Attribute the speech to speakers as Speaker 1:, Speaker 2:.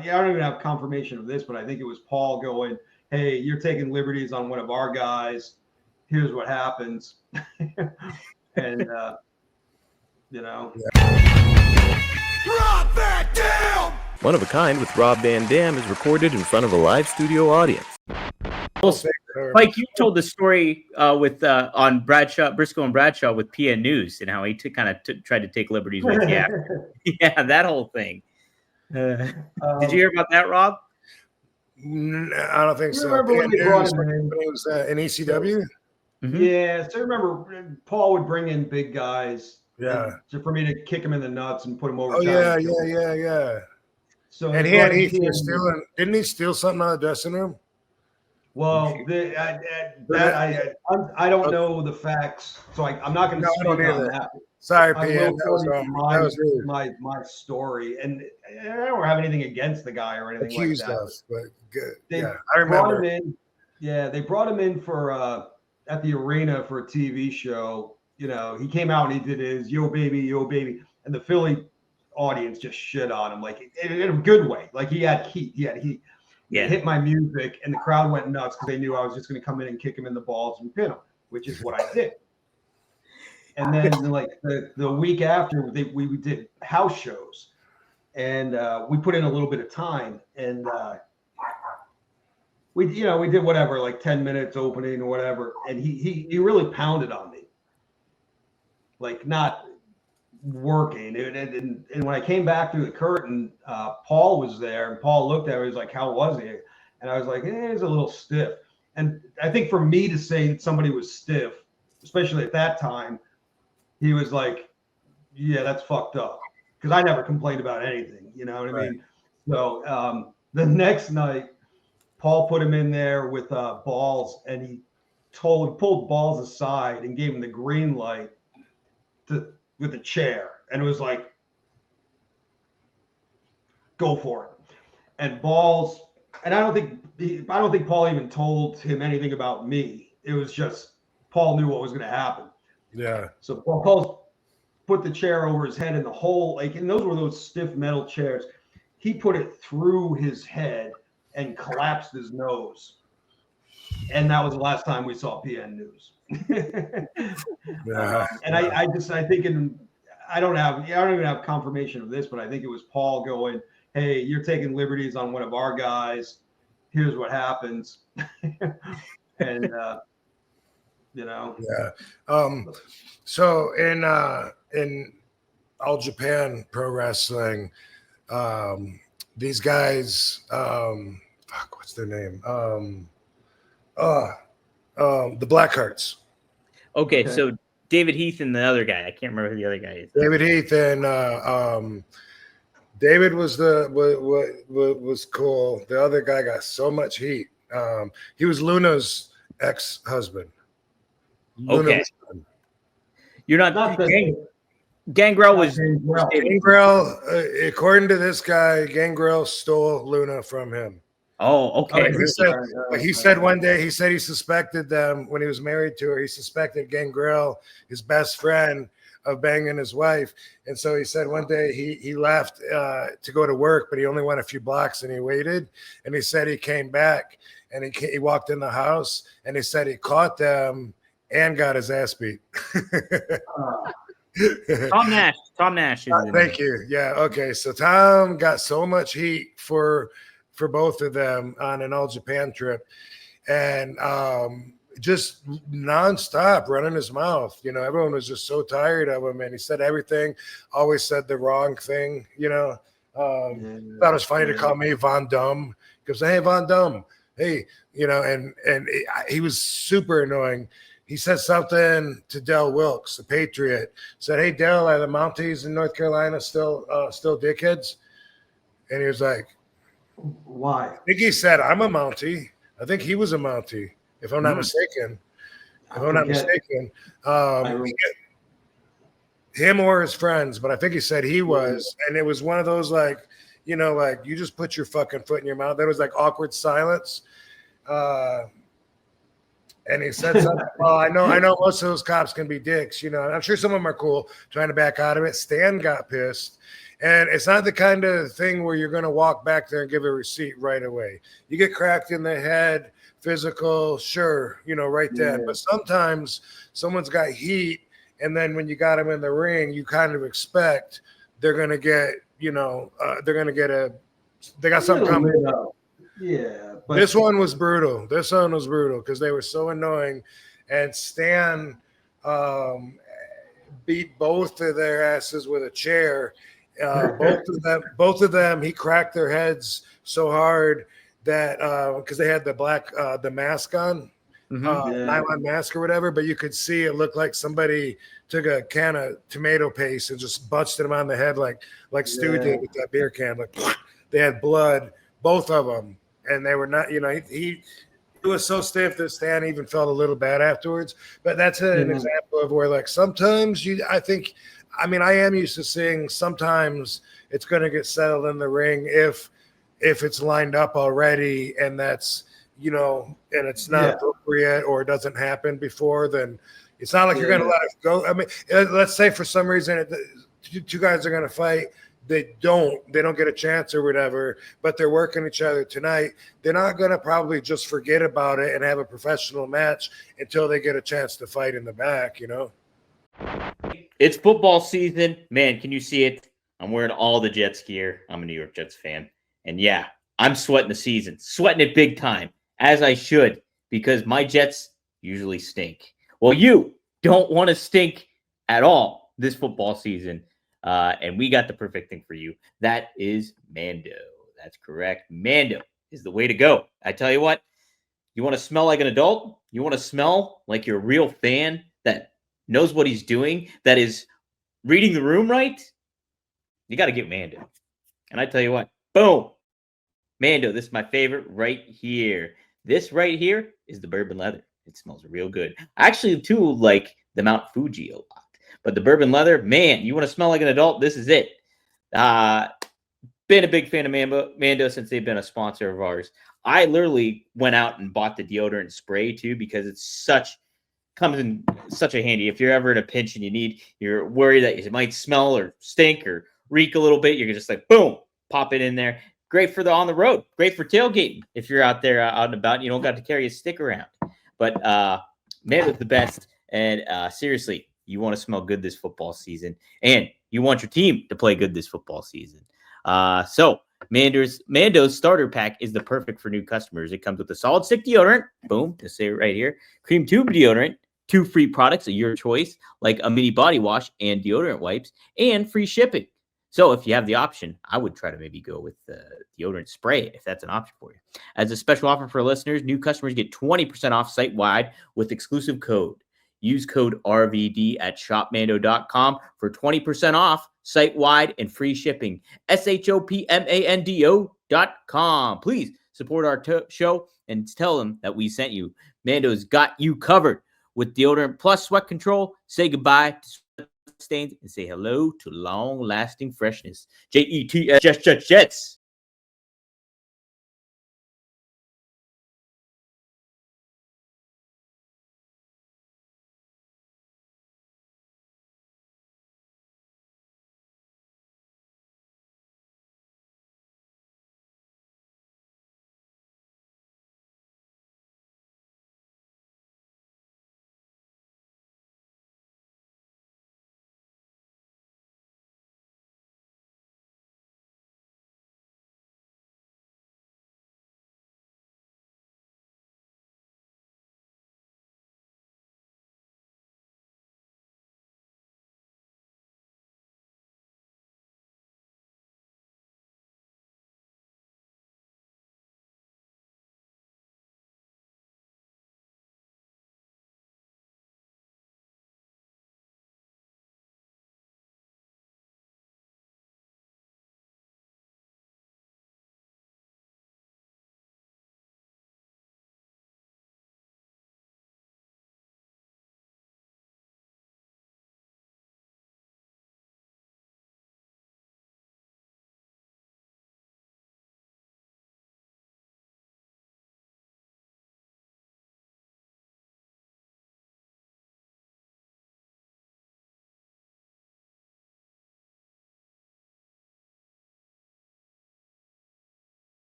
Speaker 1: don't even have confirmation of this, but I think it was Paul going, "Hey, you're taking liberties on one of our guys. Here's what happens." And
Speaker 2: Rob Van Dam!
Speaker 3: One of a Kind with Rob Van Dam is recorded in front of a live studio audience.
Speaker 4: Mike, you told the story with on Briscoe and Bradshaw with PN News and how he tried to take liberties with you. Yeah, that whole thing. Did you hear about that, Rob?
Speaker 2: I don't think so.
Speaker 1: Remember when they brought him in?
Speaker 2: When he was in ECW?
Speaker 1: Mm-hmm. Yeah, so remember Paul would bring in big guys.
Speaker 2: Yeah.
Speaker 1: For me to kick him in the nuts and put him over.
Speaker 2: Oh, yeah. So and didn't he steal something out of the dressing room?
Speaker 1: Well, I don't know the facts, so I'm not going to speak on that.
Speaker 2: Sorry, PN. That was
Speaker 1: my story, and I don't have anything against the guy or anything
Speaker 2: accused
Speaker 1: like that.
Speaker 2: Us, but good.
Speaker 1: I remember. They brought him in for at the arena for a TV show. You know, he came out and he did his yo baby, and the Philly audience just shit on him, like in a good way. Like he had heat. He hit my music, and the crowd went nuts because they knew I was just going to come in and kick him in the balls and pin him, which is what I did. And then like the week after, we did house shows, and we put in a little bit of time, and we did whatever, like 10 minutes opening or whatever, and he really pounded on me, like not working. And when I came back through the curtain, Paul was there, and Paul looked at me. He was like, "How was he?" And I was like, "He's a little stiff." And I think for me to say that somebody was stiff, especially at that time, he was like, "Yeah, that's fucked up," because I never complained about anything. You know what I mean? So the next night, Paul put him in there with Balls, and he pulled Balls aside and gave him the green light with a chair, and it was like, "Go for it." And Balls, and I don't think Paul even told him anything about me. It was just Paul knew what was going to happen.
Speaker 2: Yeah.
Speaker 1: So Paul put the chair over his head in the hole, like, and those were those stiff metal chairs. He put it through his head and collapsed his nose. And that was the last time we saw PN News.
Speaker 2: Yeah.
Speaker 1: And I don't even have confirmation of this, but I think it was Paul going, "Hey, you're taking liberties on one of our guys. Here's what happens." And
Speaker 2: Yeah. So in All Japan Pro Wrestling, these guys, what's their name? The Blackhearts.
Speaker 4: Okay, so David Heath and the other guy. I can't remember who the other guy is.
Speaker 2: David Heath and David was was cool. The other guy got so much heat. He was Luna's ex-husband.
Speaker 4: Okay. You're not Gangrel was
Speaker 2: Gangrel. According to this guy, Gangrel stole Luna from him.
Speaker 4: Oh, okay.
Speaker 2: He said one day, he suspected them when he was married to her. He suspected Gangrel, his best friend, of banging his wife. And so he said one day he left to go to work, but he only went a few blocks and he waited. And he said he came back and he walked in the house and he said he caught them and got his ass beat.
Speaker 4: Tom Nash.
Speaker 2: Thank you. Yeah. Okay. So Tom got so much heat for both of them on an All Japan trip, and just nonstop running his mouth. You know, everyone was just so tired of him, and he said everything. Always said the wrong thing. You know, thought it was funny to call me Von Dum. He goes, "Hey, Von Dum. Hey," you know, and he was super annoying. He said something to Del Wilkes, the Patriot. Said, "Hey, Del, are the Mounties in North Carolina still dickheads?" And he was like,
Speaker 1: "Why?"
Speaker 2: I think he said, "I'm a Mountie." I think he was a Mountie, if I'm not mistaken. Him or his friends, but I think he said he was. And it was one of those, like, you know, like, you just put your fucking foot in your mouth. There was like awkward silence. And he said something. Well, I know most of those cops can be dicks, and I'm sure some of them are cool trying to back out of it. Stan got pissed. And it's not the kind of thing where you're going to walk back there and give a receipt right away. You get cracked in the head, physical, sure, right then.
Speaker 1: Yeah.
Speaker 2: But sometimes someone's got heat, and then when you got them in the ring, you kind of expect they're going to get, they got something coming.
Speaker 1: Yeah. But
Speaker 2: This one was brutal. Because they were so annoying. And Stan beat both of their asses with a chair. Both of them, he cracked their heads so hard that because they had the mask on, nylon mask or whatever, but you could see it looked like somebody took a can of tomato paste and just busted them on the head like Stu did with that beer can. Like they had blood, both of them, and they were not. He was so stiff that Stan even felt a little bad afterwards. But that's an example of where, like, sometimes I am used to seeing sometimes it's going to get settled in the ring if it's lined up already, and that's, and it's not appropriate or it doesn't happen before, then it's not like you're going to let it go. I mean, let's say for some reason two guys are going to fight. They don't get a chance or whatever, but they're working each other tonight. They're not going to probably just forget about it and have a professional match until they get a chance to fight in the back,
Speaker 4: It's football season. Man, can you see it? I'm wearing all the Jets gear. I'm a New York Jets fan. And yeah, I'm sweating the season. Sweating it big time, as I should, because my Jets usually stink. Well, you don't want to stink at all this football season. And we got the perfect thing for you. That is Mando. That's correct. Mando is the way to go. I tell you what, you want to smell like an adult? You want to smell like you're a real fan that knows what he's doing, that is reading the room right? You got to get Mando. And I tell you what, boom, Mando, this is my favorite right here. This right here is the bourbon leather. It smells real good. I actually, too, like the Mount Fuji a lot. But the bourbon leather, man, you want to smell like an adult? This is it. Been a big fan of Mando since they've been a sponsor of ours. I literally went out and bought the deodorant spray, too, because it's comes in such a handy. If you're ever in a pinch and you're worried that it might smell or stink or reek a little bit, you're just like, boom, pop it in there. Great for on the road. Great for tailgating. If you're out there out and about, you don't got to carry a stick around. But Mando's the best. And seriously, you want to smell good this football season, and you want your team to play good this football season. So Mando's starter pack is the perfect for new customers. It comes with a solid stick deodorant. Boom, to say it right here. Cream tube deodorant. 2 free products of your choice, like a mini body wash and deodorant wipes, and free shipping. So if you have the option, I would try to maybe go with the deodorant spray if that's an option for you. As a special offer for listeners, new customers get 20% off site-wide with exclusive code. Use code RVD at shopmando.com for 20% off site-wide and free shipping. shopmando.com. Please support our show and tell them that we sent you. Mando's got you covered with deodorant plus sweat control. Say goodbye to sweat stains and say hello to long-lasting freshness. Jets.